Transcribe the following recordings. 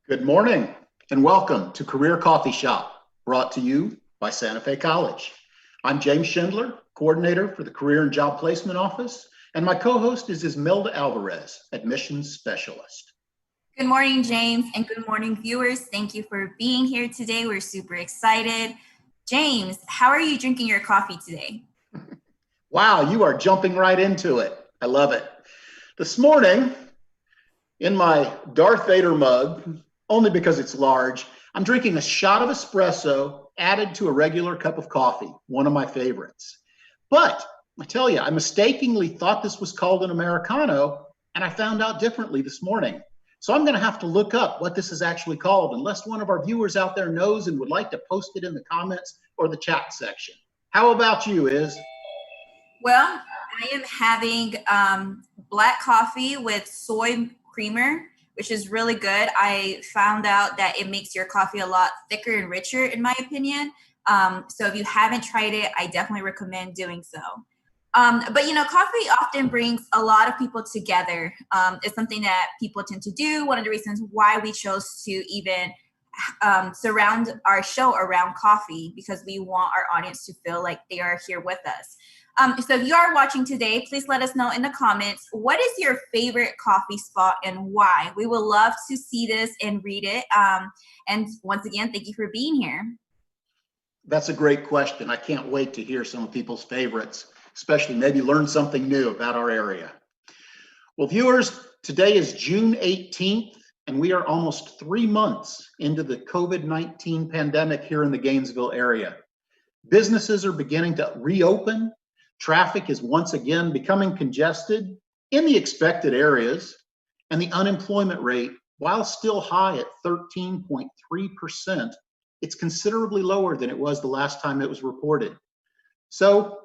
Good morning and welcome to Career Coffee Shop, brought to you by Santa Fe College. I'm James Schindler, coordinator for the Career and Job Placement Office, and my co-host is Ismelda Alvarez, admissions specialist. Good morning, James, and good morning, viewers. Thank you for being here today. We're super excited. James, how are you drinking your coffee today? Wow, you are jumping right into it. I love it. This morning, in my Darth Vader mug, only because it's large, I'm drinking a shot of espresso added to a regular cup of coffee, one of my favorites. But I tell you, I mistakenly thought this was called an Americano, and I found out differently this morning. So I'm going to have to look up what this is actually called, unless one of our viewers out there knows and would like to post it in the comments or the chat section. How about you, Iz? Well, I am having black coffee with soy creamer, which is really good. I found out that it makes your coffee a lot thicker and richer, in my opinion. So if you haven't tried it, I definitely recommend doing so. But coffee often brings a lot of people together. It's something that people tend to do. One of the reasons why we chose to even surround our show around coffee, because we want our audience to feel like they are here with us. So if you are watching today, please let us know in the comments, what is your favorite coffee spot and why? We would love to see this and read it. And once again, thank you for being here. That's a great question. I can't wait to hear some of people's favorites, especially maybe learn something new about our area. Well, viewers, today is June 18th, and we are almost 3 months into the COVID-19 pandemic here in the Gainesville area. Businesses are beginning to reopen. Traffic is once again becoming congested in the expected areas, and the unemployment rate, while still high at 13.3%, it's considerably lower than it was the last time it was reported. So,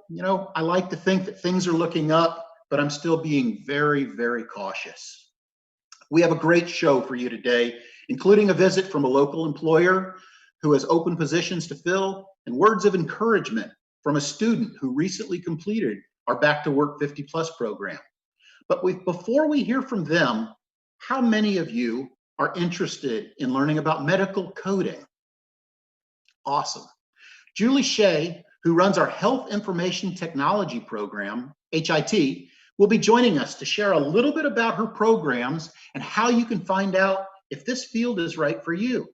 I like to think that things are looking up, but I'm still being very, very cautious. We have a great show for you today, including a visit from a local employer who has open positions to fill and words of encouragement from a student who recently completed our Back to Work 50 Plus program. But before we hear from them, how many of you are interested in learning about medical coding? Awesome. Julie Shea, who runs our Health Information Technology program, HIT, will be joining us to share a little bit about her programs and how you can find out if this field is right for you.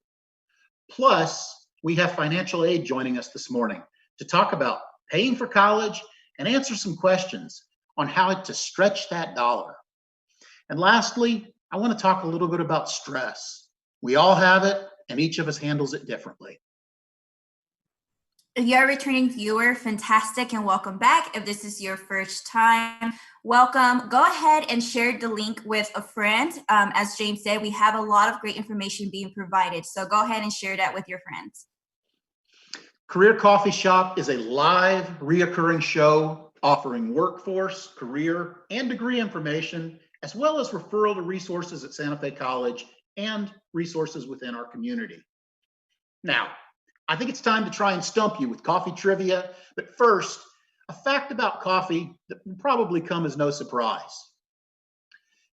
Plus, we have financial aid joining us this morning to talk about paying for college and answer some questions on how to stretch that dollar. And lastly, I want to talk a little bit about stress. We all have it, and each of us handles it differently. If you're a returning viewer, fantastic and welcome back. If this is your first time, welcome. Go ahead and share the link with a friend. As James said, we have a lot of great information being provided. So go ahead and share that with your friends. Career Coffee Shop is a live, reoccurring show offering workforce, career, and degree information, as well as referral to resources at Santa Fe College and resources within our community. Now, I think it's time to try and stump you with coffee trivia, but first, a fact about coffee that will probably come as no surprise.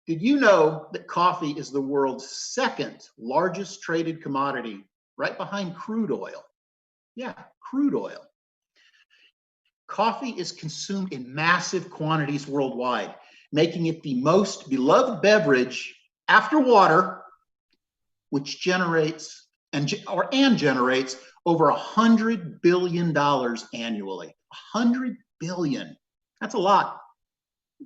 Did you know that coffee is the world's second largest traded commodity, right behind crude oil? Yeah, crude oil. Coffee is consumed in massive quantities worldwide, making it the most beloved beverage after water, which generates over $100 billion annually. $100 billion. That's a lot.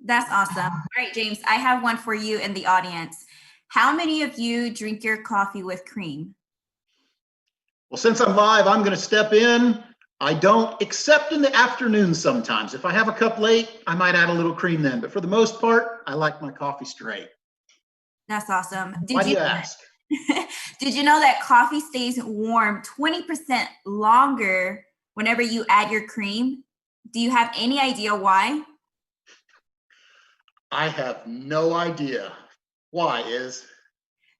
That's awesome. All right, James, I have one for you in the audience. How many of you drink your coffee with cream? Well, since I'm live, I'm going to step in. I don't, except in the afternoon sometimes. If I have a cup late, I might add a little cream then. But for the most part, I like my coffee straight. That's awesome. Why do you ask? Did you know that coffee stays warm 20% longer whenever you add your cream? Do you have any idea why? I have no idea. Why is?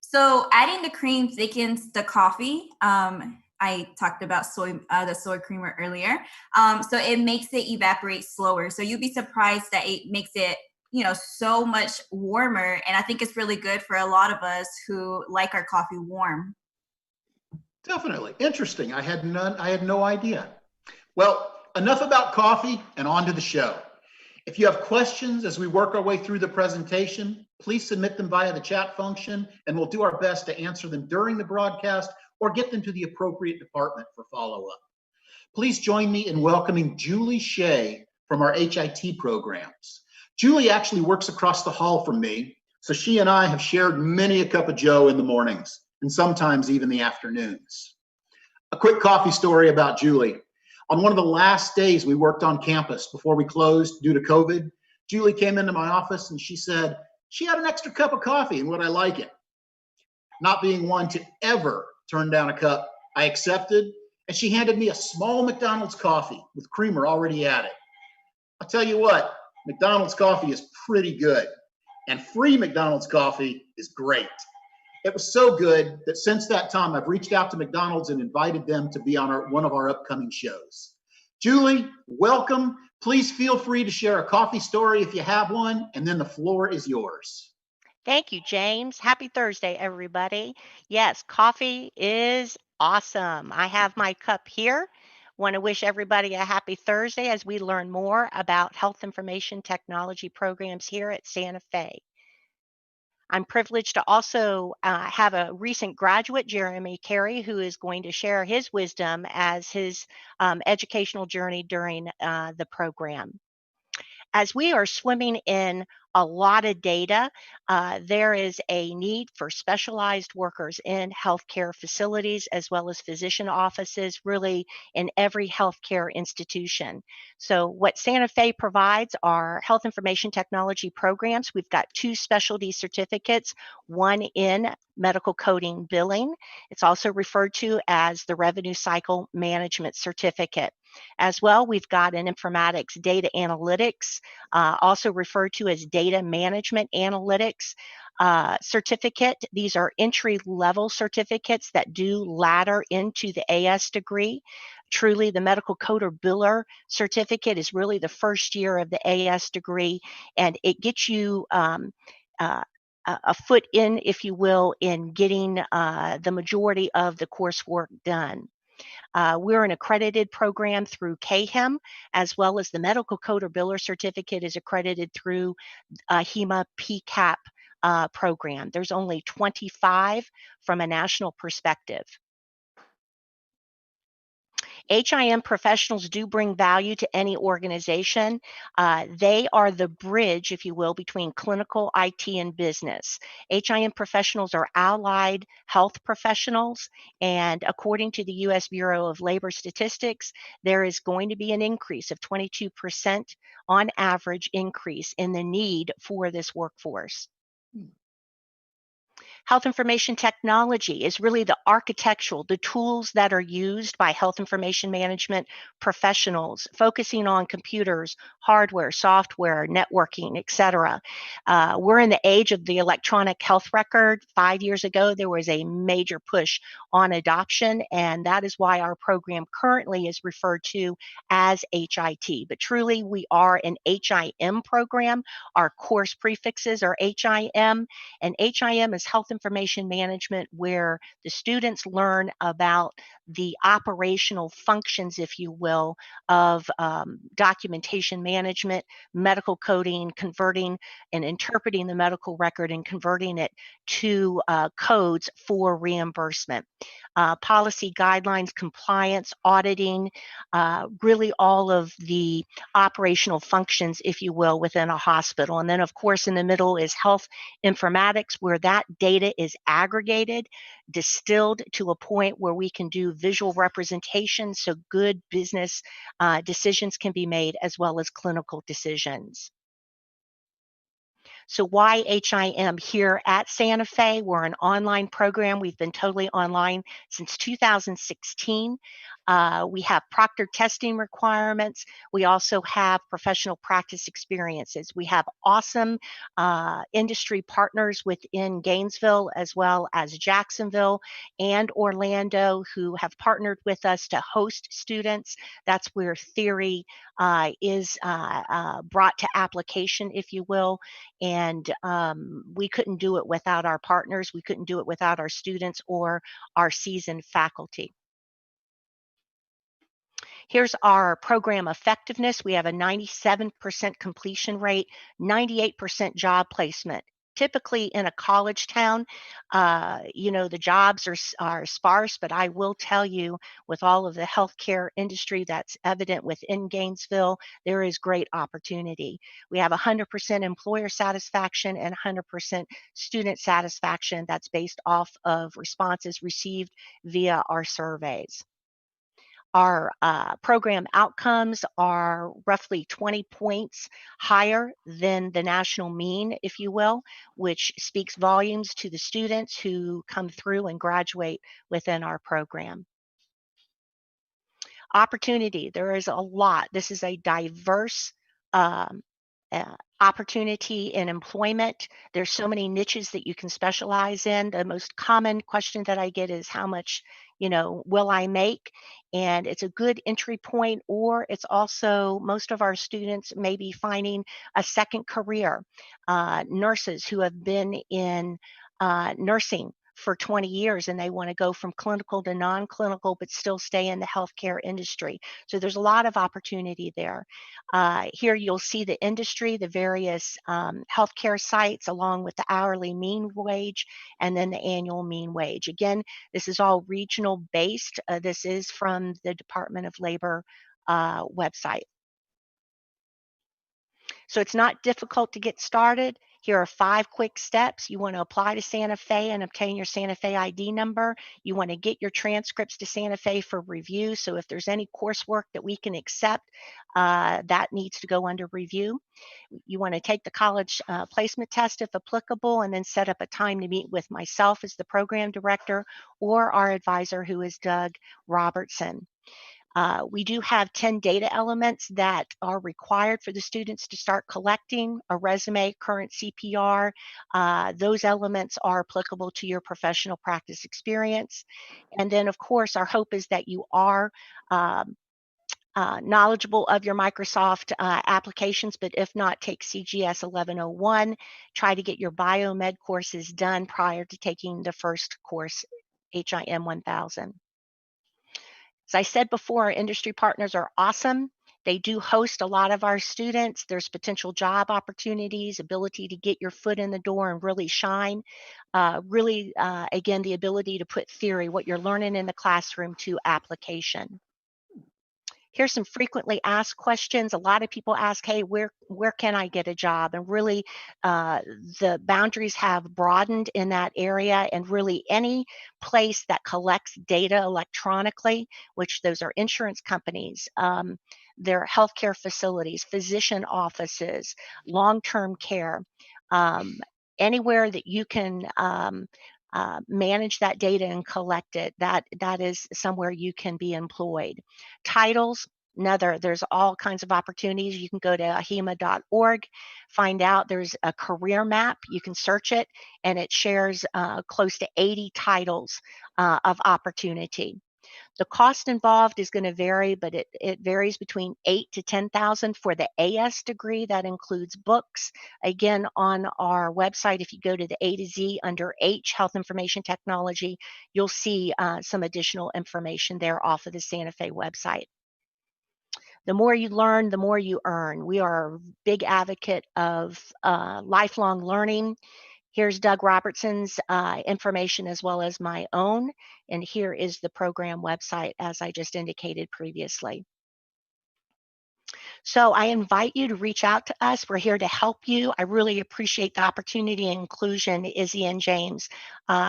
So adding the cream thickens the coffee. I talked about the soy creamer earlier. So it makes it evaporate slower. So you'd be surprised that it makes it so much warmer. And I think it's really good for a lot of us who like our coffee warm. Definitely. Interesting. I had no idea. Well, enough about coffee and on to the show. If you have questions as we work our way through the presentation, please submit them via the chat function, and we'll do our best to answer them during the broadcast or get them to the appropriate department for follow-up. Please join me in welcoming Julie Shea from our HIT programs. Julie actually works across the hall from me, so she and I have shared many a cup of joe in the mornings and sometimes even the afternoons. A quick coffee story about Julie. On one of the last days we worked on campus before we closed due to COVID, Julie came into my office and she said she had an extra cup of coffee and would I like it? Not being one to ever turn down a cup, I accepted, and she handed me a small McDonald's coffee with creamer already added. I'll tell you what, McDonald's coffee is pretty good, and free McDonald's coffee is great. It was so good that since that time, I've reached out to McDonald's and invited them to be on one of our upcoming shows. Julie, welcome. Please feel free to share a coffee story if you have one, and then the floor is yours. Thank you, James. Happy Thursday, everybody. Yes, coffee is awesome. I have my cup here. Want to wish everybody a happy Thursday as we learn more about health information technology programs here at Santa Fe. I'm privileged to also have a recent graduate, Jeremy Carey, who is going to share his wisdom as his educational journey during the program. As we are swimming in a lot of data, there is a need for specialized workers in healthcare facilities as well as physician offices, really in every healthcare institution. So what Santa Fe provides are health information technology programs. We've got 2 specialty certificates, one in medical coding billing. It's also referred to as the revenue cycle management certificate. As well, we've got an informatics data analytics, also referred to as data management analytics certificate. These are entry-level certificates that do ladder into the AS degree. Truly, the medical coder biller certificate is really the first year of the AS degree, and it gets you a foot in, if you will, in getting the majority of the coursework done. We're an accredited program through CAHIM, as well as the Medical Coder Biller Certificate is accredited through HEMA PCAP program. There's only 25 from a national perspective. HIM professionals do bring value to any organization. They are the bridge, if you will, between clinical, IT, and business. HIM professionals are allied health professionals, and according to the U.S. Bureau of Labor Statistics, there is going to be an increase of 22% on average increase in the need for this workforce. Health information technology is really the architectural, the tools that are used by health information management professionals, focusing on computers, hardware, software, networking, etc. We're in the age of the electronic health record. 5 years ago, there was a major push on adoption, and that is why our program currently is referred to as HIT. But truly, we are an HIM program. Our course prefixes are HIM, and HIM is health information management, where the students learn about the operational functions, if you will, of documentation management, medical coding, converting and interpreting the medical record and converting it to codes for reimbursement. Policy guidelines, compliance, auditing, really all of the operational functions, if you will, within a hospital. And then, of course, in the middle is health informatics, where that data is aggregated, distilled to a point where we can do visual representation so good business decisions can be made as well as clinical decisions. So why HIM? Here at Santa Fe, we're an online program. We've been totally online since 2016. We have proctored testing requirements. We also have professional practice experiences. We have awesome industry partners within Gainesville as well as Jacksonville and Orlando who have partnered with us to host students. That's where theory is brought to application, if you will. And we couldn't do it without our partners. We couldn't do it without our students or our seasoned faculty. Here's our program effectiveness. We have a 97% completion rate, 98% job placement. Typically in a college town, the jobs are sparse, but I will tell you with all of the healthcare industry that's evident within Gainesville, there is great opportunity. We have 100% employer satisfaction and 100% student satisfaction that's based off of responses received via our surveys. Our program outcomes are roughly 20 points higher than the national mean, if you will, which speaks volumes to the students who come through and graduate within our program. Opportunity, there is a lot. This is a diverse opportunity in employment. There's so many niches that you can specialize in. The most common question that I get is how much, will I make? And it's a good entry point, or it's also most of our students may be finding a second career. Nurses who have been in nursing for 20 years and they want to go from clinical to non-clinical but still stay in the healthcare industry. So there's a lot of opportunity there. Here you'll see the industry, the various healthcare sites along with the hourly mean wage and then the annual mean wage. Again, this is all regional based. This is from the Department of Labor website. So it's not difficult to get started. Here are 5 quick steps. You want to apply to Santa Fe and obtain your Santa Fe ID number. You want to get your transcripts to Santa Fe for review. So if there's any coursework that we can accept, that needs to go under review. You want to take the college placement test if applicable, and then set up a time to meet with myself as the program director or our advisor, who is Doug Robertson. We do have 10 data elements that are required for the students to start collecting: a resume, current CPR. Those elements are applicable to your professional practice experience. And then, of course, our hope is that you are knowledgeable of your Microsoft applications, but if not, take CGS 1101. Try to get your biomed courses done prior to taking the first course, HIM 1000. As I said before, our industry partners are awesome. They do host a lot of our students. There's potential job opportunities, ability to get your foot in the door and really shine. Again, the ability to put theory, what you're learning in the classroom, to application. Here's some frequently asked questions. A lot of people ask, hey, where can I get a job? And really, the boundaries have broadened in that area, and really any place that collects data electronically, which those are insurance companies, their healthcare facilities, physician offices, long-term care, anywhere that you can manage that data and collect it, that is somewhere you can be employed. Titles, there's all kinds of opportunities. You can go to ahima.org, find out there's a career map. You can search it, and it shares close to 80 titles of opportunity. The cost involved is going to vary, but it varies between $8,000 to $10,000 for the AS degree. That includes books. Again, on our website, if you go to the A to Z under H, Health Information Technology, you'll see some additional information there off of the Santa Fe website. The more you learn, the more you earn. We are a big advocate of lifelong learning. Here's Doug Robertson's information as well as my own, and here is the program website as I just indicated previously. So I invite you to reach out to us. We're here to help you. I really appreciate the opportunity and inclusion, Izzy and James,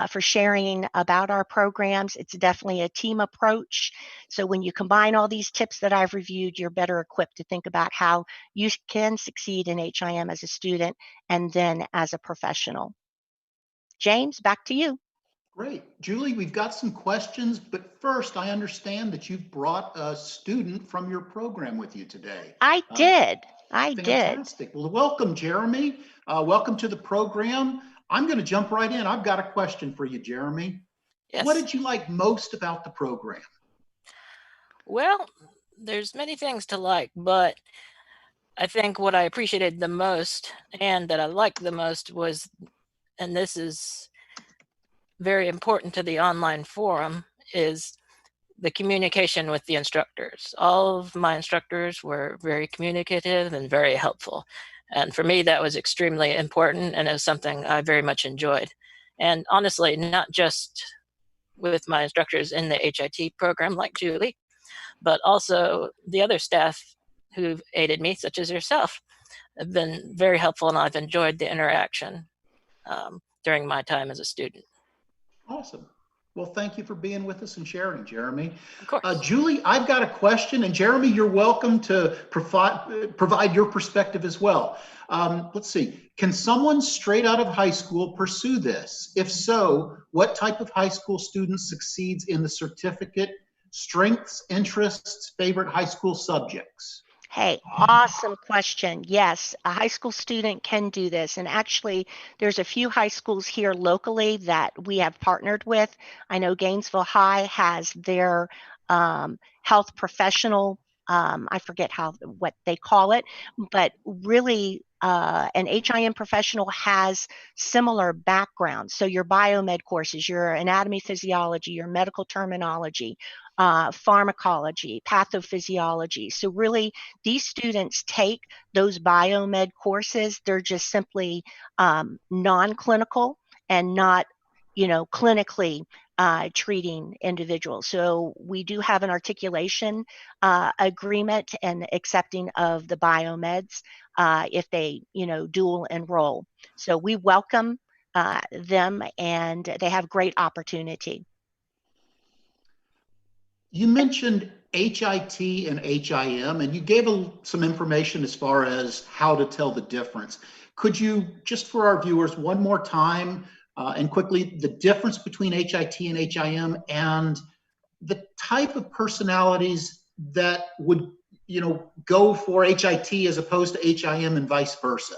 for sharing about our programs. It's definitely a team approach. So when you combine all these tips that I've reviewed, you're better equipped to think about how you can succeed in HIM as a student and then as a professional. James, back to you. Great. Julie, we've got some questions, but first, I understand that you've brought a student from your program with you today. I did. Fantastic. Well, welcome, Jeremy. Welcome to the program. I'm going to jump right in. I've got a question for you, Jeremy. Yes. What did you like most about the program? Well, there's many things to like, but I think what I appreciated the most and that I liked the most was, and this is very important to the online forum, is the communication with the instructors. All of my instructors were very communicative and very helpful. And for me, that was extremely important, and it was something I very much enjoyed. And honestly, not just with my instructors in the HIT program like Julie, but also the other staff who've aided me, such as yourself, have been very helpful, and I've enjoyed the interaction during my time as a student. Awesome. Well, thank you for being with us and sharing, Jeremy. Of course. Julie, I've got a question, and Jeremy, you're welcome to provide your perspective as well. Let's see. Can someone straight out of high school pursue this? If so, what type of high school student succeeds in the certificate? Strengths, interests, favorite high school subjects? Hey, awesome question. Yes, a high school student can do this. And actually, there's a few high schools here locally that we have partnered with. I know Gainesville High has their health professional, I forget what they call it, but really an HIM professional has similar backgrounds. So your biomed courses, your anatomy, physiology, your medical terminology, pharmacology, pathophysiology. So really, these students take those biomed courses. They're just simply non-clinical and not, clinically treating individuals. So we do have an articulation agreement and accepting of the biomeds if they, dual enroll. So we welcome them, and they have great opportunity. You mentioned HIT and HIM, and you gave some information as far as how to tell the difference. Could you, just for our viewers, one more time and quickly, the difference between HIT and HIM and the type of personalities that would, go for HIT as opposed to HIM and vice versa?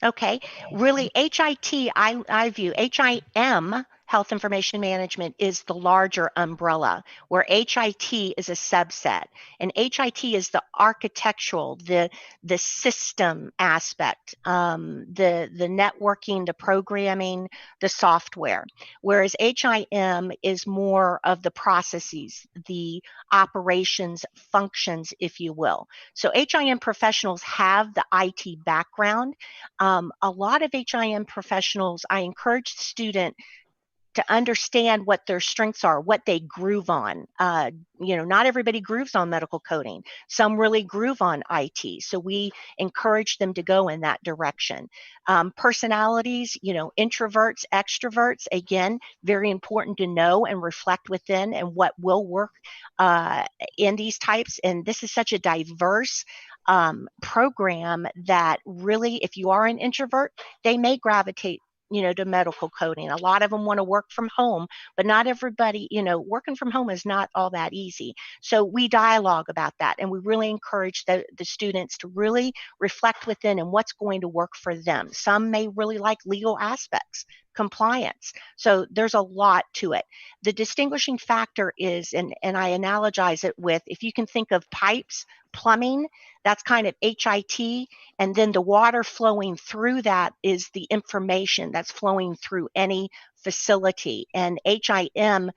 Okay, really, HIT, I view HIM, Health Information Management, is the larger umbrella, where HIT is a subset. And HIT is the architectural, the system aspect, the networking, the programming, the software. Whereas HIM is more of the processes, the operations, functions, if you will. So HIM professionals have the IT background. A lot of HIM professionals, I encourage the student to understand what their strengths are, what they groove on. Not everybody grooves on medical coding. Some really groove on IT. So we encourage them to go in that direction. Personalities, introverts, extroverts, again, very important to know and reflect within and what will work in these types. And this is such a diverse program that really, if you are an introvert, they may gravitate to medical coding. A lot of them want to work from home, but not everybody, working from home is not all that easy. So we dialogue about that, and we really encourage the students to really reflect within and what's going to work for them. Some may really like legal aspects, compliance. So there's a lot to it. The distinguishing factor is, and I analogize it with, if you can think of pipes, plumbing, that's kind of HIT, and then the water flowing through that is the information that's flowing through any facility. And HIM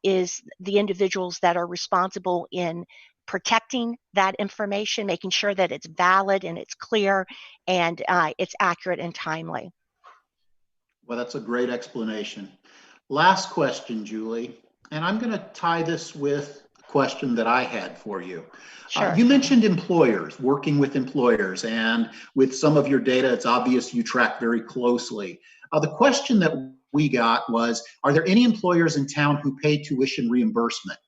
is the individuals that are responsible in protecting that information, making sure that it's valid and it's clear and it's accurate and timely. Well, that's a great explanation. Last question, Julie, and I'm going to tie this with a question that I had for you. Sure. You mentioned employers, working with employers, and with some of your data, it's obvious you track very closely. The question that we got was, are there any employers in town who pay tuition reimbursement?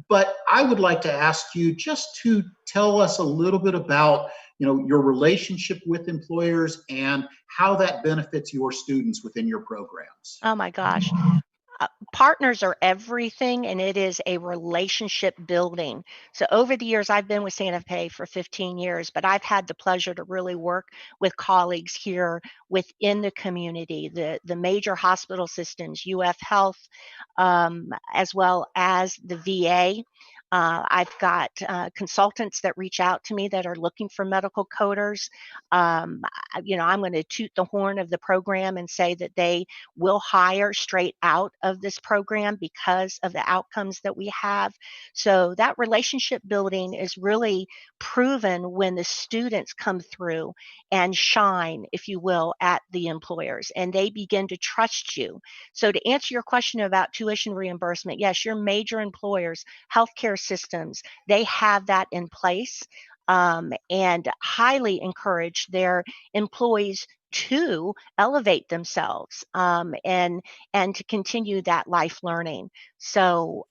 But I would like to ask you just to tell us a little bit about, your relationship with employers and how that benefits your students within your programs. Oh my gosh. Partners are everything, and it is a relationship building. So over the years, I've been with Santa Fe for 15 years, but I've had the pleasure to really work with colleagues here within the community, the major hospital systems, UF Health, as well as the VA. I've got consultants that reach out to me that are looking for medical coders. I'm going to toot the horn of the program and say that they will hire straight out of this program because of the outcomes that we have. So that relationship building is really proven when the students come through and shine, if you will, at the employers, and they begin to trust you. So to answer your question about tuition reimbursement, yes, your major employers, healthcare systems, they have that in place, and highly encourage their employees to elevate themselves, and to continue that life learning. So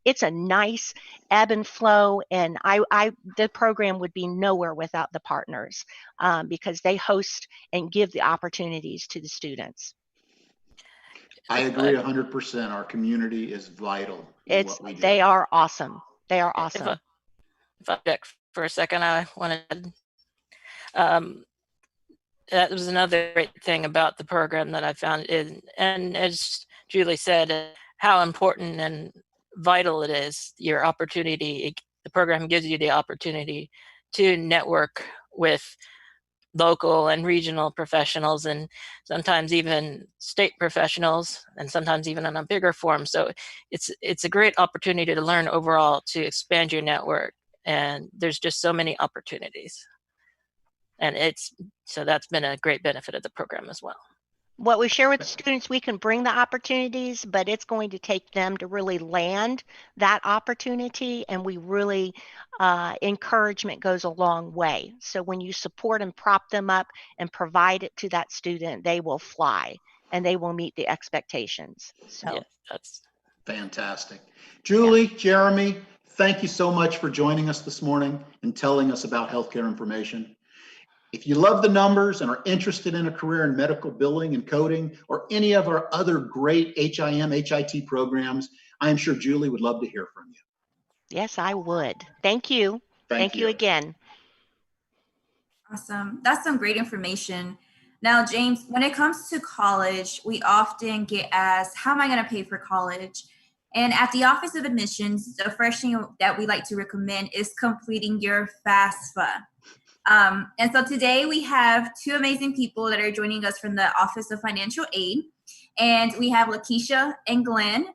it's a nice ebb and flow, and the program would be nowhere without the partners, because they host and give the opportunities to the students. I agree 100%. Our community is vital in what we do. They are awesome. They are awesome. If I check for a second, I wanted that was another great thing about the program that I found, and as Julie said, how important and vital it is. Your opportunity, the program gives you the opportunity to network with local and regional professionals, and sometimes even state professionals, and sometimes even on a bigger forum. So it's a great opportunity to learn overall, to expand your network, and there's just so many opportunities. And so that's been a great benefit of the program as well. What we share with students, we can bring the opportunities, but it's going to take them to really land that opportunity. And we really, encouragement goes a long way. So when you support and prop them up and provide it to that student, they will fly and they will meet the expectations. So yes, that's fantastic. Julie, Jeremy, thank you so much for joining us this morning and telling us about healthcare information. If you love the numbers and are interested in a career in medical billing and coding or any of our other great HIM, HIT programs, I am sure Julie would love to hear from you. yes, I would. Thank you. Thank you again. Awesome. That's some great information. Now, James, when it comes to college, we often get asked, how am I going to pay for college? And at the Office of Admissions, the first thing that we like to recommend is completing your FAFSA. And so today we have two amazing people that are joining us from the Office of Financial Aid. And we have Lakeisha and Glenn,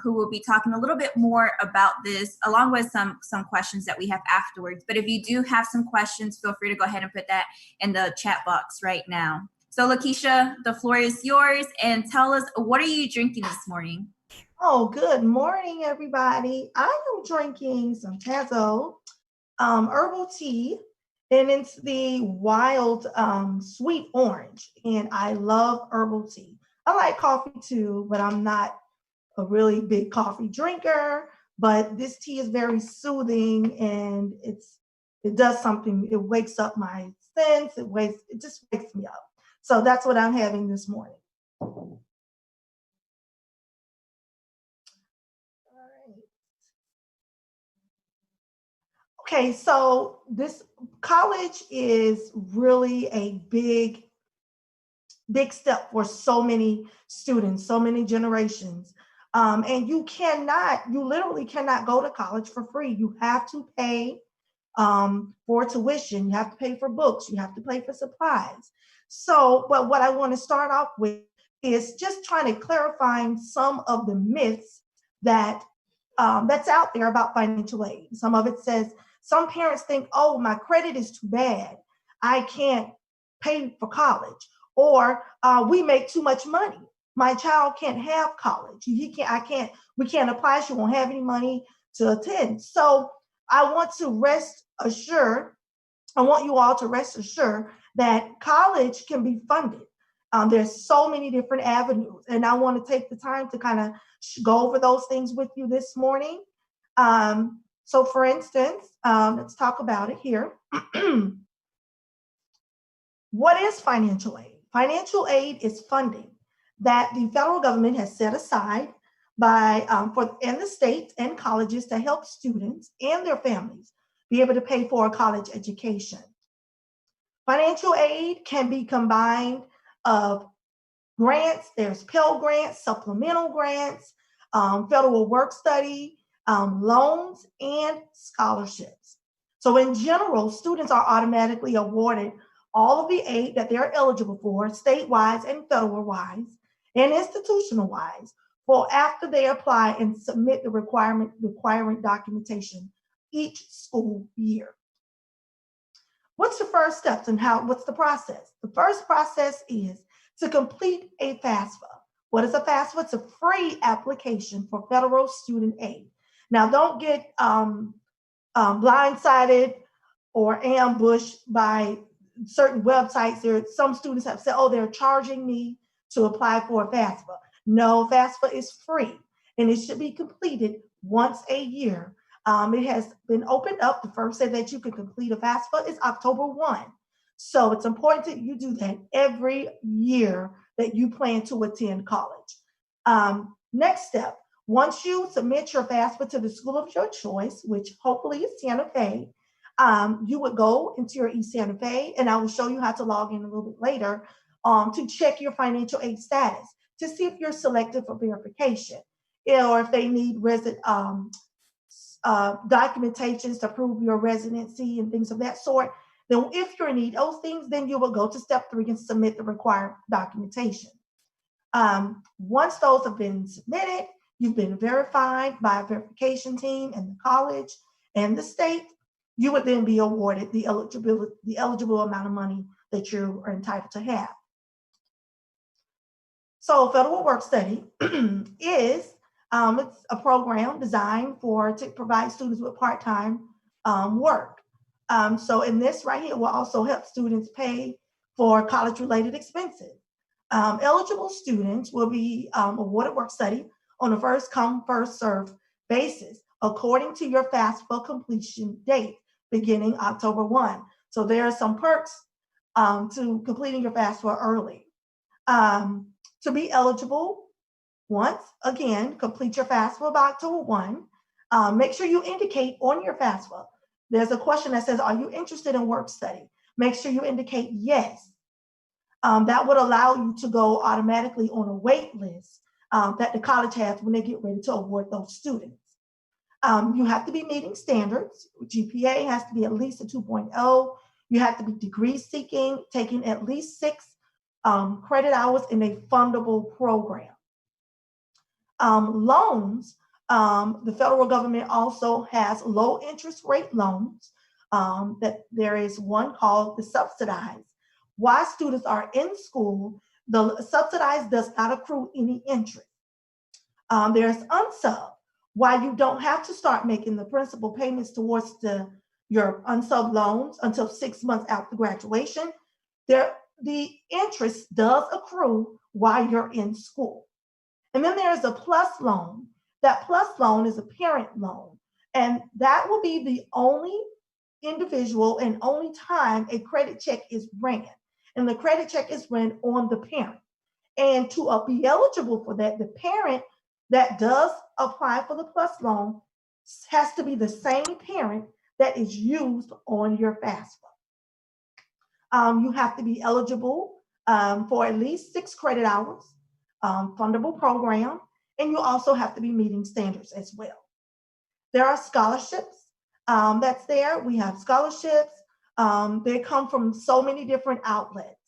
who will be talking a little bit more about this, along with some questions that we have afterwards. But if you do have some questions, feel free to go ahead and put that in the chat box right now. So Lakeisha, the floor is yours, and tell us, what are you drinking this morning? Oh, good morning, everybody. I am drinking some Tazo herbal tea, and it's the wild sweet orange, and I love herbal tea. I like coffee too, but I'm not a really big coffee drinker, but this tea is very soothing, and it does something. It wakes up my sense. It just wakes me up. So that's what I'm having this morning. Okay, so this college is really a big step for so many students, so many generations. And you literally cannot go to college for free. You have to pay for tuition, you have to pay for books, you have to pay for supplies. So, but what I want to start off with is just trying to clarify some of the myths that's out there about financial aid. Some of it says, some parents think, oh, my credit is too bad, I can't pay for college. Or we make too much money, my child can't have college. We can't apply, she won't have any money. to attend. So I want you all to rest assured that college can be funded. There's so many different avenues, and I want to take the time to kind of go over those things with you this morning. So for instance, let's talk about it here. What is financial aid? Financial aid is funding that the federal government has set aside in the states and colleges to help students and their families be able to pay for a college education. Financial aid can be combined of grants. There's Pell Grants, supplemental grants, federal work study, loans, and scholarships. So in general, students are automatically awarded all of the aid that they're eligible for, statewide and federal-wise, and institutional-wise, for after they apply and submit the requiring documentation each school year. What's the first steps and what's the process? The first process is to complete a FAFSA. What is a FAFSA? It's a free application for federal student aid. Now, don't get blindsided or ambushed by certain websites. Some students have said, oh, they're charging me to apply for a FAFSA. No, FAFSA is free, and it should be completed once a year. It has been opened up. The first day that you can complete a FAFSA is October 1. So it's important that you do that every year that you plan to attend college. Next step, once you submit your FAFSA to the school of your choice, which hopefully is Santa Fe, you would go into your eSanta Fe, and I will show you how to log in a little bit later to check your financial aid status to see if you're selected for verification, or if they need documentations to prove your residency and things of that sort. Then if you need those things, then you will go to step 3 and submit the required documentation. Once those have been submitted, you've been verified by a verification team in the college and the state, you would then be awarded the eligible amount of money that you are entitled to have. So federal work study is it's a program designed to provide students with part-time work. So in this right here will also help students pay for college-related expenses. Eligible students will be awarded work study on a first-come, first-served basis according to your FAFSA completion date beginning October 1. So there are some perks to completing your FAFSA early. To be eligible, once again, complete your FAFSA by October 1. Make sure you indicate on your FAFSA, there's a question that says, are you interested in work study? Make sure you indicate yes. That would allow you to go automatically on a wait list that the college has when they get ready to award those students. You have to be meeting standards. GPA has to be at least a 2.0. You have to be degree seeking, taking at least 6 credit hours in a fundable program. Loans, the federal government also has low interest rate loans. That there is one called the subsidized. While students are in school, the subsidized does not accrue any interest. There's unsub. While you don't have to start making the principal payments towards your unsub loans until 6 months after graduation, the interest does accrue while you're in school. And then there's a plus loan. That plus loan is a parent loan, and that will be the only individual and only time a credit check is ran. And the credit check is ran on the parent. And to be eligible for that, the parent that does apply for the plus loan has to be the same parent that is used on your FAFSA. You have to be eligible for at least 6 credit hours, fundable program, and you also have to be meeting standards as well. There are scholarships that's there. We have scholarships. They come from so many different outlets,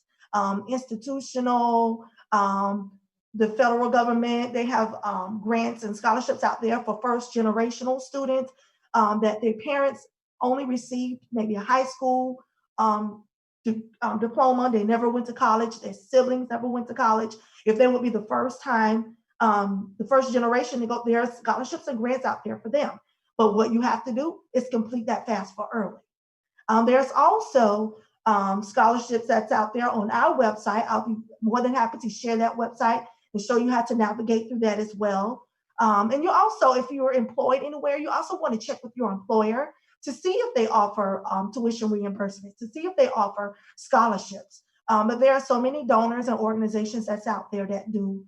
institutional, the federal government. They have grants and scholarships out there for first generational students that their parents only received maybe a high school diploma. They never went to college. Their siblings never went to college. If they would be the first time, the first generation to go, there are scholarships and grants out there for them. But what you have to do is complete that FAFSA early. There's also scholarships that's out there on our website. I'll be more than happy to share that website and show you how to navigate through that as well. And you also, if you're employed anywhere, you also want to check with your employer to see if they offer tuition reimbursement, to see if they offer scholarships. But there are so many donors and organizations that's out there that do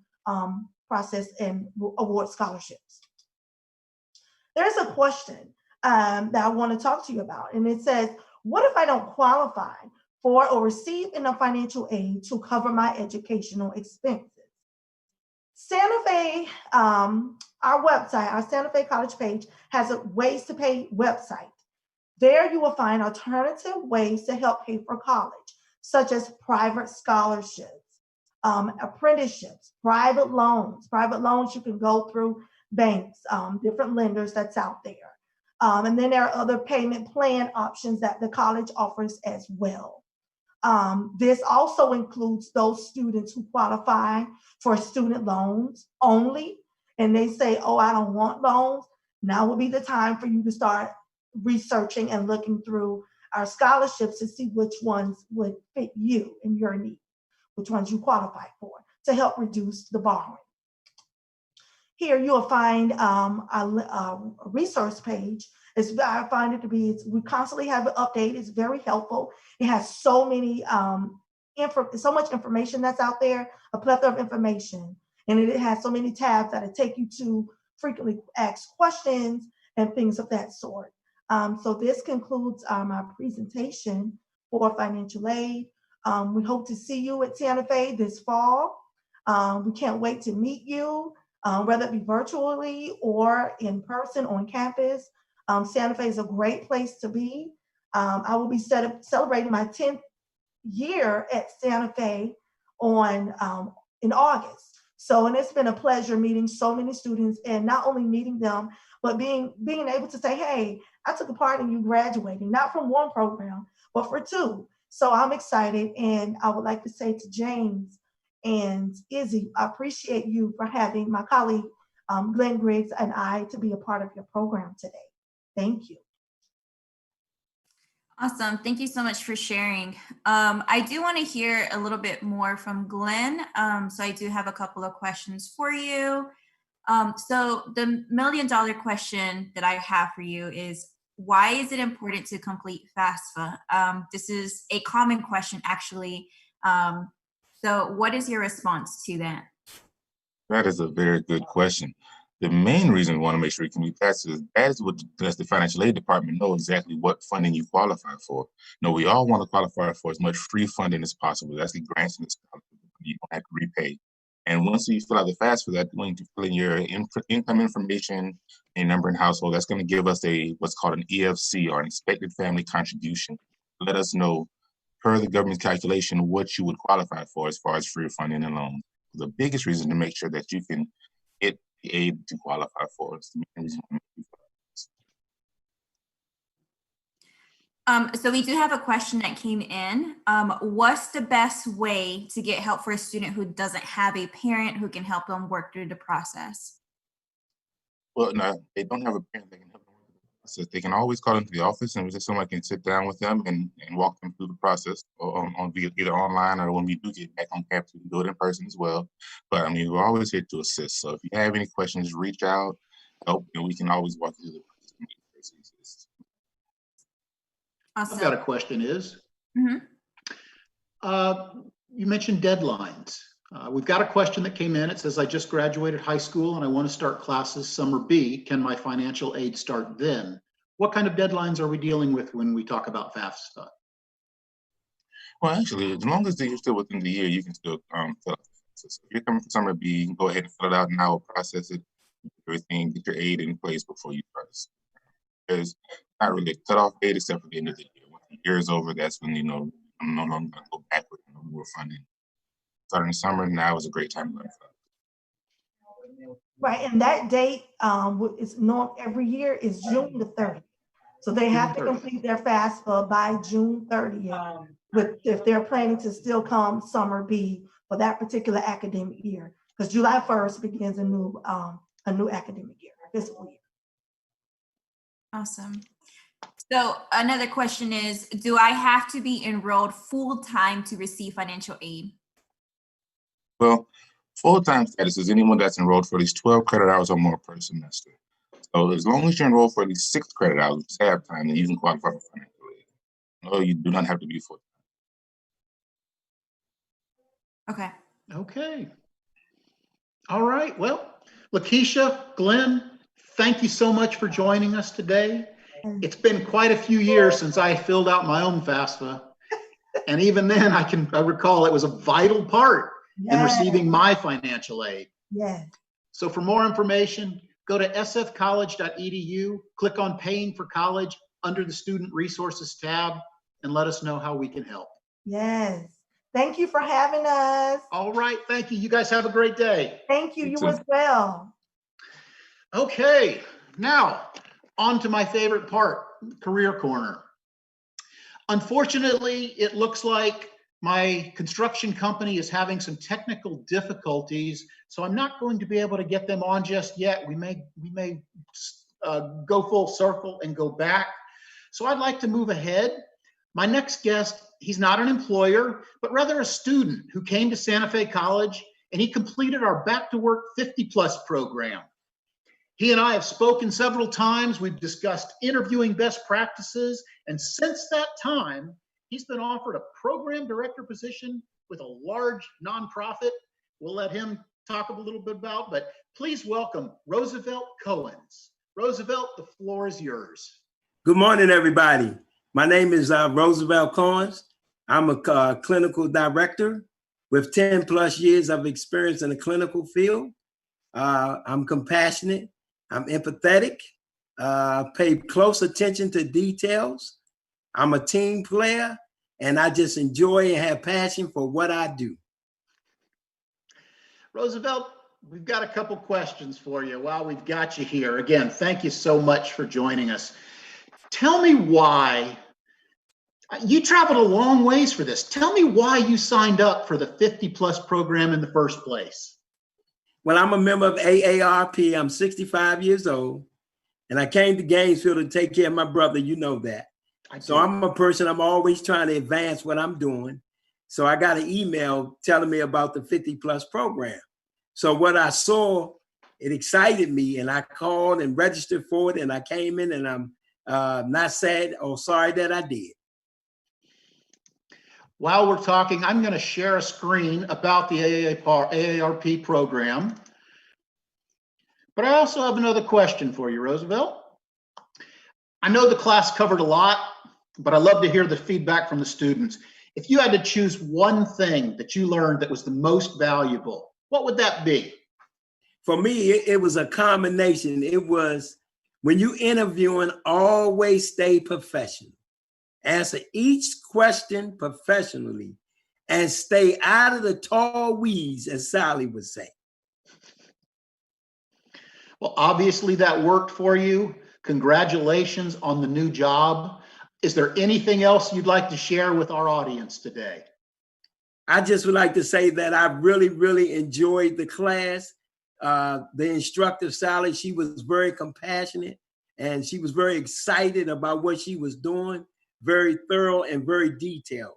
process and award scholarships. There's a question that I want to talk to you about, and it says, what if I don't qualify for or receive enough financial aid to cover my educational expenses? Santa Fe, our website, our Santa Fe College page has a ways to pay website. There you will find alternative ways to help pay for college, such as private scholarships, apprenticeships, private loans. Private loans you can go through banks, different lenders that's out there. And then there are other payment plan options that the college offers as well. This also includes those students who qualify for student loans only, and they say, oh, I don't want loans. Now would be the time for you to start researching and looking through our scholarships to see which ones would fit you and your need, which ones you qualify for, to help reduce the borrowing. Here you'll find a resource page. I find it to be, we constantly have it updated. It's very helpful. It has so many, so much information that's out there, a plethora of information. And it has so many tabs that it take you to frequently asked questions and things of that sort. So this concludes our presentation for financial aid. We hope to see you at Santa Fe this fall. We can't wait to meet you. Whether it be virtually or in person on campus. Santa Fe is a great place to be. I will be celebrating my 10th year at Santa Fe in August. So, and it's been a pleasure meeting so many students, and not only meeting them, but being able to say, hey, I took a part in you graduating, not from one program, but for two. So I'm excited, and I would like to say to James and Izzy, I appreciate you for having my colleague, Glenn Griggs, and I to be a part of your program today. Thank you. Awesome. Thank you so much for sharing. I do want to hear a little bit more from Glenn. So I do have a couple of questions for you. So the $1 million question that I have for you is, why is it important to complete FAFSA? This is a common question, actually. So what is your response to that? That is a very good question. The main reason we want to make sure you can meet FAFSA is that is what does the financial aid department know exactly what funding you qualify for. No, we all want to qualify for as much free funding as possible. That's the grants and the scholarships you don't have to repay. And once you fill out the FAFSA, that's going to fill in your income information and number in household. That's going to give us what's called an EFC, or an expected family contribution. Let us know, per the government's calculation, what you would qualify for as far as free funding and loans. The biggest reason to make sure that you can get the aid to qualify for is the main reason. So we do have a question that came in. What's the best way to get help for a student who doesn't have a parent who can help them work through the process? Well, no, they don't have a parent that can help them with the process. They can always call into the office, and someone can sit down with them and walk them through the process, or on either online, or when we do get back on campus, we can do it in person as well. But I mean, we're always here to assist. So if you have any questions, reach out, and we can always walk you through the process. Awesome. I've got a question, Mm-hmm. You mentioned deadlines. We've got a question that came in. It says, I just graduated high school and I want to start classes summer B. Can my financial aid start then? What kind of deadlines are we dealing with when we talk about FAFSA? Well, actually, as long as you're still within the year, you can still fill out. So if you're coming for summer B, you can go ahead and fill it out now, we'll process it, everything, get your aid in place before you start. There's not really a cutoff date except for the end of the year. When the year is over, that's when, I'm no longer going to go backward and more funding. Starting summer, now is a great time to learn. Right, and that date is every year is June the 30th. So they have to complete their FAFSA by June 30th, if they're planning to still come summer B for that particular academic year, because July 1st begins a new academic year, fiscal year. Awesome. So another question is, do I have to be enrolled full-time to receive financial aid? Well, full-time status is anyone that's enrolled for at least 12 credit hours or more per semester. So as long as you're enrolled for at least 6 credit hours, which is half time, then you can qualify for financial aid. No, you do not have to be full-time. Okay. Okay. All right. Well, Lakeisha, Glenn, thank you so much for joining us today. It's been quite a few years since I filled out my own FAFSA. And even then, I recall it was a vital part in receiving my financial aid. Yes. So for more information, go to sfcollege.edu, click on Paying for College under the Student Resources tab, and let us know how we can help. Yes. Thank you for having us. All right. Thank you. You guys have a great day. Thank you. You You too. as well. Okay. Now, on to my favorite part, Career Corner. Unfortunately, it looks like my construction company is having some technical difficulties, so I'm not going to be able to get them on just yet. We may go full circle and go back. So I'd like to move ahead. My next guest, he's not an employer, but rather a student who came to Santa Fe College, and he completed our Back to Work 50+ program. He and I have spoken several times. We've discussed interviewing best practices. And since that time, he's been offered a program director position with a large nonprofit. We'll let him talk a little bit about, but please welcome Roosevelt Cowen. Roosevelt, the floor is yours. Good morning, everybody. My name is Roosevelt Collins. I'm a clinical director with 10+ years of experience in the clinical field. I'm compassionate. I'm empathetic, pay close attention to details. I'm a team player, and I just enjoy and have passion for what I do. Roosevelt, we've got a couple questions for you while we've got you here. Again, thank you so much for joining us. Tell me why you traveled a long ways for this. Tell me why you signed up for the 50+ program in the first place. Well, I'm a member of AARP. I'm 65 years old, and I came to Gainesville to take care of my brother. You know that. So I'm a person, I'm always trying to advance what I'm doing. So I got an email telling me about the 50+ program. So what I saw, it excited me, and I called and registered for it, and I came in, and I'm not sad or sorry that I did. While we're talking, I'm going to share a screen about the AARP program. But I also have another question for you, Roosevelt. I know the class covered a lot, but I love to hear the feedback from the students. If you had to choose one thing that you learned that was the most valuable, what would that be? For me, it was a combination. It was, when you interviewing, always stay professional. Answer each question professionally and stay out of the tall weeds, as Sally would say. Well, obviously that worked for you. Congratulations on the new job. Is there anything else you'd like to share with our audience today? I just would like to say that I really, really enjoyed the class. The instructor, Sally, she was very compassionate, and she was very excited about what she was doing. Very thorough and very detailed.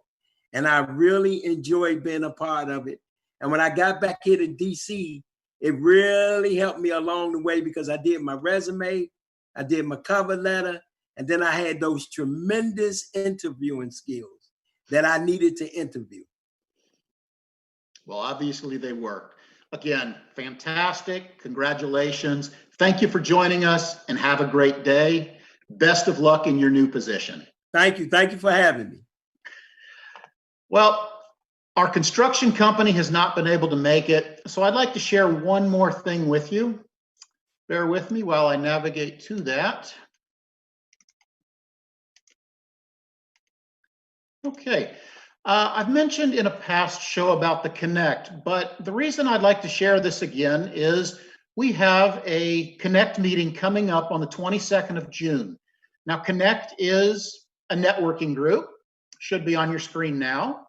And I really enjoyed being a part of it. And when I got back here to DC, it really helped me along the way, because I did my resume, I did my cover letter, and then I had those tremendous interviewing skills that I needed to interview. Well, obviously they worked. Again, fantastic. Congratulations. Thank you for joining us, and have a great day. Best of luck in your new position. Thank you. Thank you for having me. Well, our construction company has not been able to make it, so I'd like to share one more thing with you. Bear with me while I navigate to that. Okay. I've mentioned in a past show about the Connect, but the reason I'd like to share this again is we have a Connect meeting coming up on the 22nd of June. Now, Connect is a networking group, should be on your screen now.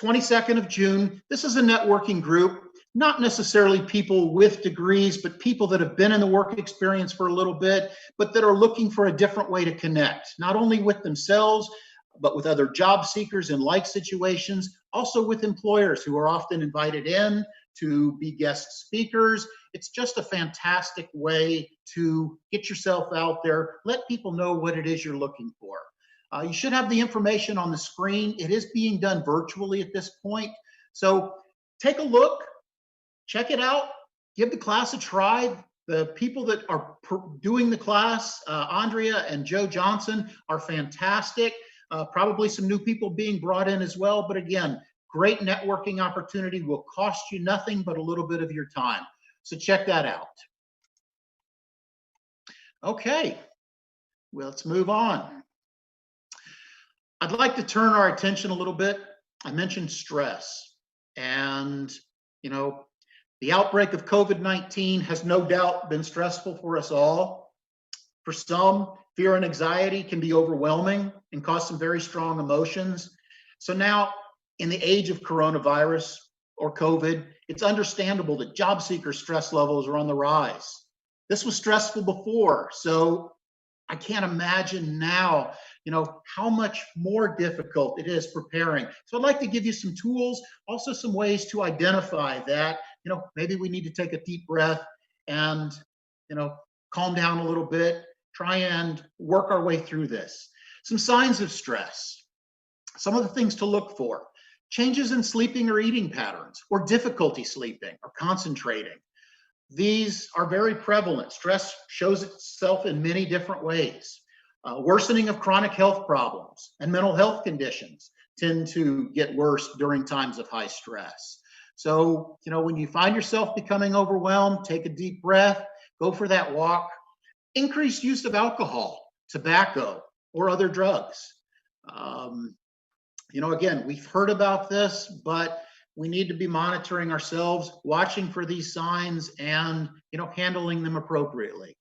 22nd of June, this is a networking group not necessarily people with degrees, but people that have been in the work experience for a little bit, but that are looking for a different way to connect, not only with themselves, but with other job seekers in like situations, also with employers who are often invited in to be guest speakers. It's just a fantastic way to get yourself out there, let people know what it is you're looking for. You should have the information on the screen. It is being done virtually at this point. So take a look, check it out, give the class a try. The people that are doing the class, Andrea and Joe Johnson, are fantastic. Probably some new people being brought in as well. But again, great networking opportunity, will cost you nothing but a little bit of your time. So check that out. Okay, well, let's move on. I'd like to turn our attention a little bit. I mentioned stress, and you know, the outbreak of COVID-19 has no doubt been stressful for us all. For some, fear and anxiety can be overwhelming and cause some very strong emotions. So now, in the age of coronavirus or COVID, it's understandable that job seeker stress levels are on the rise. This was stressful before, so I can't imagine now, how much more difficult it is preparing. So I'd like to give you some tools, also some ways to identify that, maybe we need to take a deep breath and, calm down a little bit, try and work our way through this. Some signs of stress, some of the things to look for: changes in sleeping or eating patterns, or difficulty sleeping or concentrating. These are very prevalent. Stress shows itself in many different ways. Worsening of chronic health problems and mental health conditions tend to get worse during times of high stress. So, when you find yourself becoming overwhelmed, take a deep breath, go for that walk. Increased use of alcohol, tobacco, or other drugs. Again, we've heard about this, but we need to be monitoring ourselves, watching for these signs, and handling them appropriately.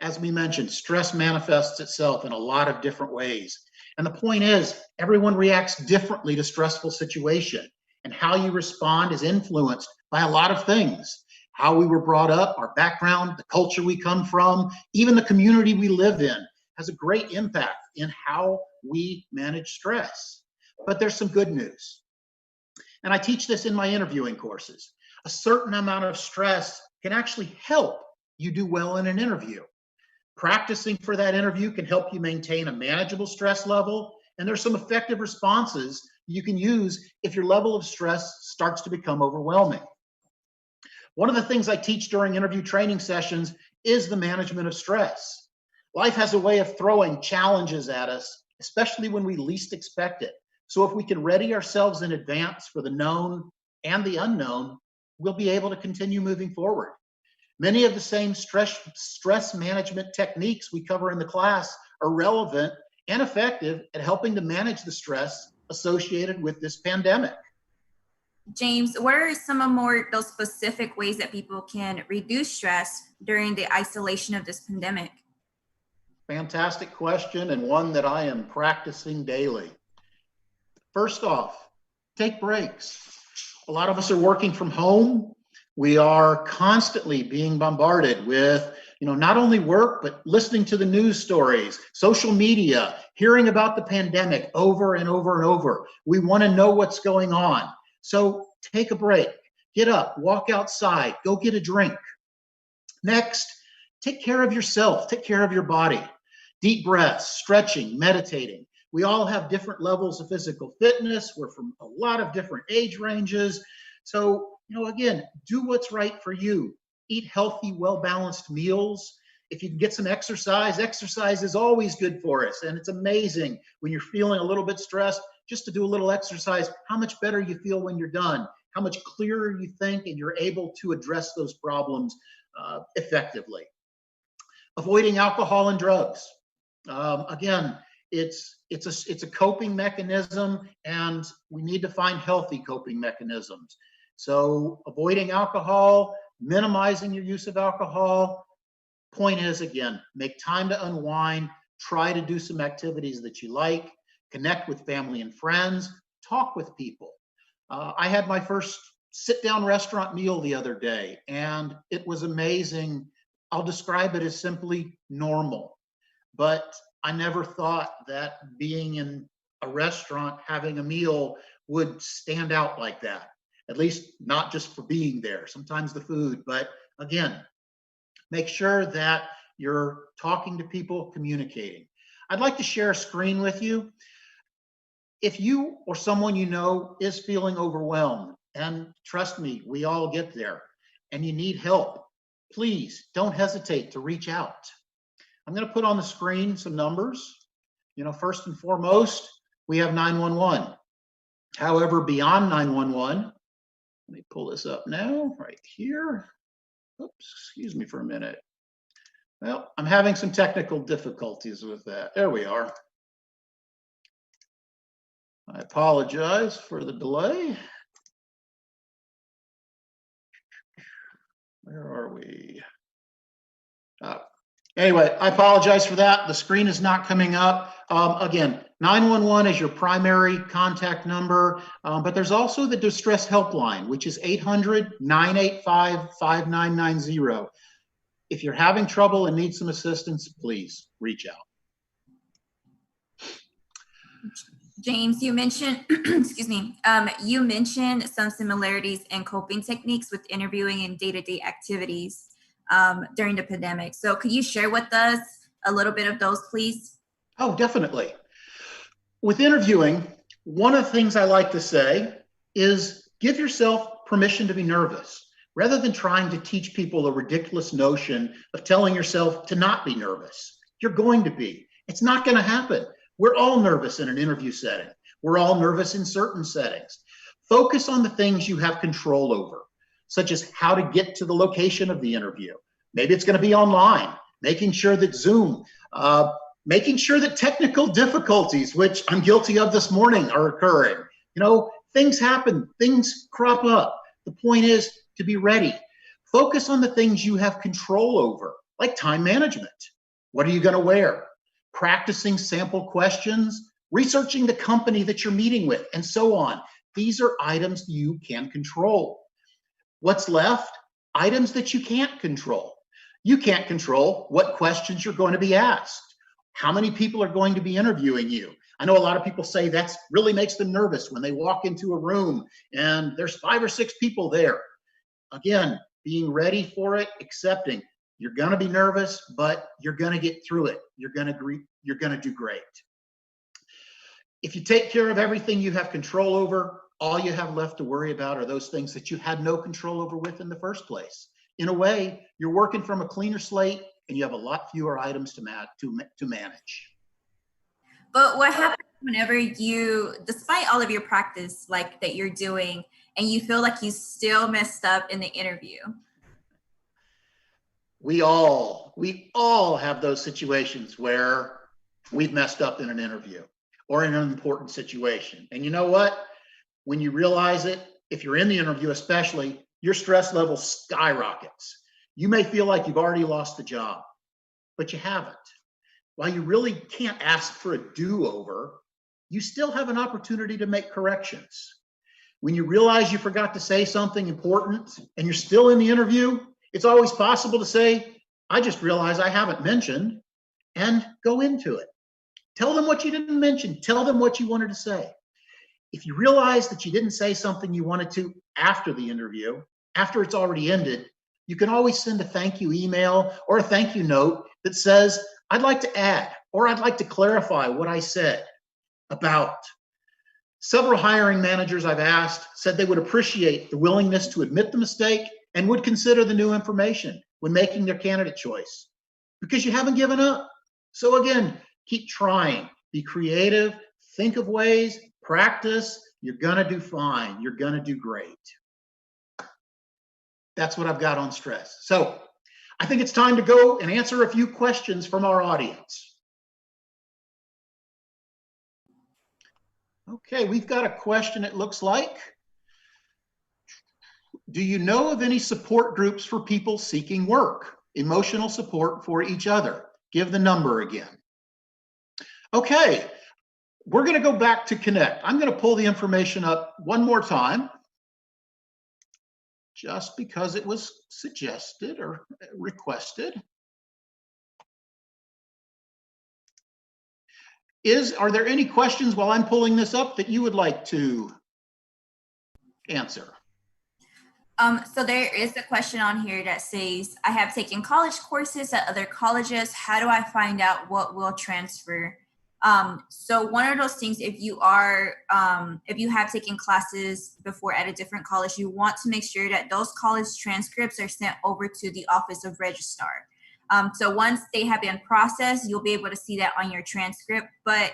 As we mentioned, stress manifests itself in a lot of different ways. And the point is, everyone reacts differently to stressful situation, and how you respond is influenced by a lot of things. How we were brought up, our background, the culture we come from, even the community we live in has a great impact in how we manage stress. But there's some good news. And I teach this in my interviewing courses. A certain amount of stress can actually help you do well in an interview. Practicing for that interview can help you maintain a manageable stress level, and there's some effective responses you can use if your level of stress starts to become overwhelming. One of the things I teach during interview training sessions is the management of stress. Life has a way of throwing challenges at us, especially when we least expect it. So if we can ready ourselves in advance for the known and the unknown, we'll be able to continue moving forward. Many of the same stress management techniques we cover in the class are relevant and effective at helping to manage the stress associated with this pandemic. James, what are some of those specific ways that people can reduce stress during the isolation of this pandemic? Fantastic question, and one that I am practicing daily. First off, take breaks. A lot of us are working from home. We are constantly being bombarded with, not only work, but listening to the news stories, social media, hearing about the pandemic over and over and over. We want to know what's going on. So take a break, get up, walk outside, go get a drink. Next, take care of yourself, take care of your body. Deep breaths, stretching, meditating. We all have different levels of physical fitness. We're from a lot of different age ranges. So, again, do what's right for you. Eat healthy, well-balanced meals. If you can get some exercise is always good for us. And it's amazing when you're feeling a little bit stressed, just to do a little exercise, how much better you feel when you're done, how much clearer you think, and you're able to address those problems effectively. Avoiding alcohol and drugs. Again, it's a coping mechanism, and we need to find healthy coping mechanisms. So avoiding alcohol, minimizing your use of alcohol. Point is, again, make time to unwind, try to do some activities that you like, connect with family and friends, talk with people. I had my first sit-down restaurant meal the other day, and it was amazing. I'll describe it as simply normal, but I never thought that being in a restaurant having a meal would stand out like that, at least not just for being there, sometimes the food. But again, make sure that you're talking to people, communicating. I'd like to share a screen with you. If you or someone you know is feeling overwhelmed, and trust me, we all get there, and you need help, please don't hesitate to reach out. I'm going to put on the screen some numbers. First and foremost, we have 911. However, beyond 911, let me pull this up now, right here. Oops, excuse me for a minute. Well, I'm having some technical difficulties with that. There we are. I apologize for the delay. Where are we? Anyway, I apologize for that. The screen is not coming up. Again, 911 is your primary contact number, but there's also the distress helpline, which is 800-985-5990. If you're having trouble and need some assistance, please reach out. James, you mentioned, excuse me, you mentioned some similarities in coping techniques with interviewing and day-to-day activities during the pandemic. So could you share with us a little bit of those, please? Oh, definitely. With interviewing, one of the things I like to say is give yourself permission to be nervous, rather than trying to teach people a ridiculous notion of telling yourself to not be nervous. You're going to be. It's not going to happen. We're all nervous in an interview setting. We're all nervous in certain settings. Focus on the things you have control over, such as how to get to the location of the interview. Maybe it's going to be online, making sure that Zoom, making sure that technical difficulties, which I'm guilty of this morning, are occurring. Things happen, things crop up. The point is to be ready. Focus on the things you have control over, like time management. What are you going to wear? Practicing sample questions, researching the company that you're meeting with, and so on. These are items you can control. What's left? Items that you can't control. You can't control what questions you're going to be asked. How many people are going to be interviewing you? I know a lot of people say that really makes them nervous when they walk into a room and there's 5 or 6 people there. Again, being ready for it, accepting. You're going to be nervous, but you're going to get through it. You're going to do great. If you take care of everything you have control over, all you have left to worry about are those things that you had no control over with in the first place. In a way, you're working from a cleaner slate and you have a lot fewer items to manage. But what happens whenever you, despite all of your practice like that you're doing, and you feel like you still messed up in the interview? We all have those situations where we've messed up in an interview or in an important situation. And you know what? When you realize it, if you're in the interview especially, your stress level skyrockets. You may feel like you've already lost the job, but you haven't. While you really can't ask for a do-over, you still have an opportunity to make corrections. When you realize you forgot to say something important and you're still in the interview, it's always possible to say, I just realized I haven't mentioned, and go into it. Tell them what you didn't mention. Tell them what you wanted to say. If you realize that you didn't say something you wanted to after the interview, after it's already ended, you can always send a thank you email or a thank you note that says, I'd like to add, or I'd like to clarify what I said about. Several hiring managers I've asked said they would appreciate the willingness to admit the mistake and would consider the new information when making their candidate choice, because you haven't given up. So again, keep trying, be creative, think of ways, practice. You're gonna do fine. You're gonna do great. That's what I've got on stress. So I think it's time to go and answer a few questions from our audience. Okay, we've got a question, it looks like. Do you know of any support groups for people seeking work? Emotional support for each other. Give the number again. Okay, we're going to go back to Connect. I'm going to pull the information up one more time. just because it was suggested or requested. Are there any questions while I'm pulling this up that you would like to answer? So there is a question on here that says, I have taken college courses at other colleges. How do I find out what will transfer? So one of those things, if you have taken classes before at a different college, you want to make sure that those college transcripts are sent over to the Office of Registrar. So once they have been processed, you'll be able to see that on your transcript, but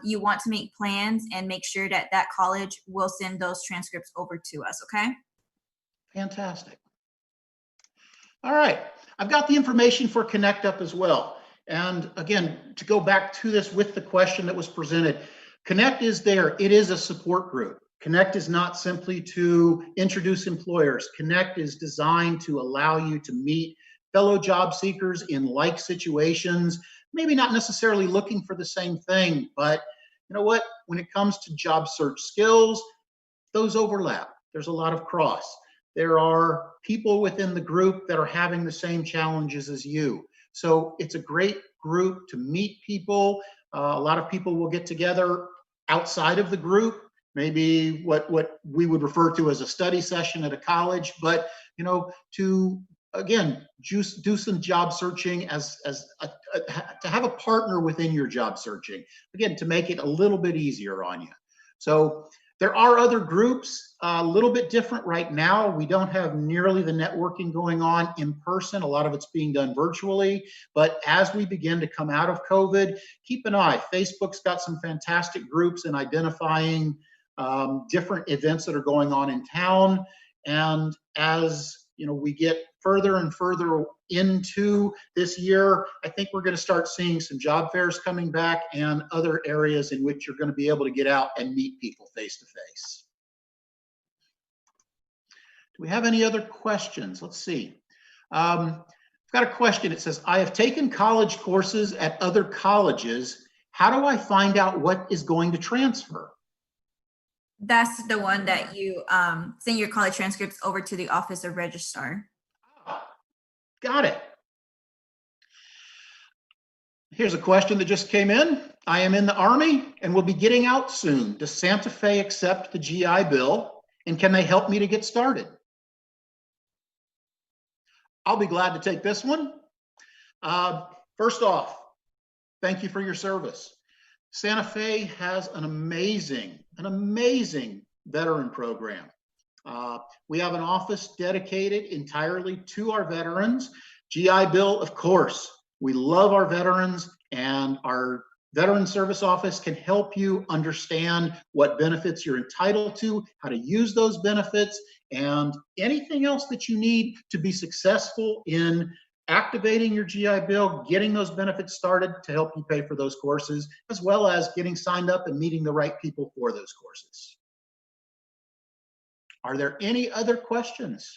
you want to make plans and make sure that that college will send those transcripts over to us, okay? Fantastic. All right, I've got the information for Connect Up as well. And again, to go back to this with the question that was presented, Connect is there. It is a support group. Connect is not simply to introduce employers. Connect is designed to allow you to meet fellow job seekers in like situations, maybe not necessarily looking for the same thing, but you know what? When it comes to job search skills, those overlap. There's a lot of cross. There are people within the group that are having the same challenges as you. So it's a great group to meet people. A lot of people will get together outside of the group, maybe what we would refer to as a study session at a college, but you know, to again, do some job searching to have a partner within your job searching, again, to make it a little bit easier on you. So there are other groups, a little bit different right now. We don't have nearly the networking going on in person. A lot of it's being done virtually. But as we begin to come out of COVID, keep an eye. Facebook's got some fantastic groups in identifying different events that are going on in town. And as you know, we get further and further into this year, I think we're going to start seeing some job fairs coming back and other areas in which you're going to be able to get out and meet people face to face. Do we have any other questions? Let's see. I've got a question. It says, I have taken college courses at other colleges. How do I find out what is going to transfer? That's the one that you send your college transcripts over to the Office of Registrar. Got it. Here's a question that just came in. I am in the Army and will be getting out soon. Does Santa Fe accept the GI Bill? And can they help me to get started? I'll be glad to take this one. First off, thank you for your service. Santa Fe has an amazing veteran program. We have an office dedicated entirely to our veterans. GI Bill, of course, we love our veterans, and our Veteran Service Office can help you understand what benefits you're entitled to, how to use those benefits, and anything else that you need to be successful in activating your GI Bill, getting those benefits started to help you pay for those courses, as well as getting signed up and meeting the right people for those courses. Are there any other questions?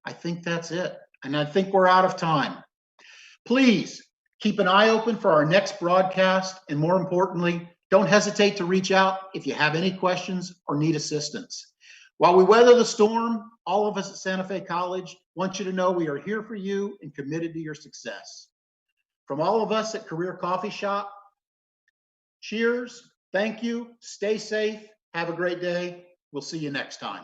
I think that's it. And I think we're out of time. Please keep an eye open for our next broadcast. And more importantly, don't hesitate to reach out if you have any questions or need assistance. While we weather the storm, all of us at Santa Fe College want you to know we are here for you and committed to your success. From all of us at Career Coffee Shop, cheers, thank you, stay safe, have a great day. We'll see you next time.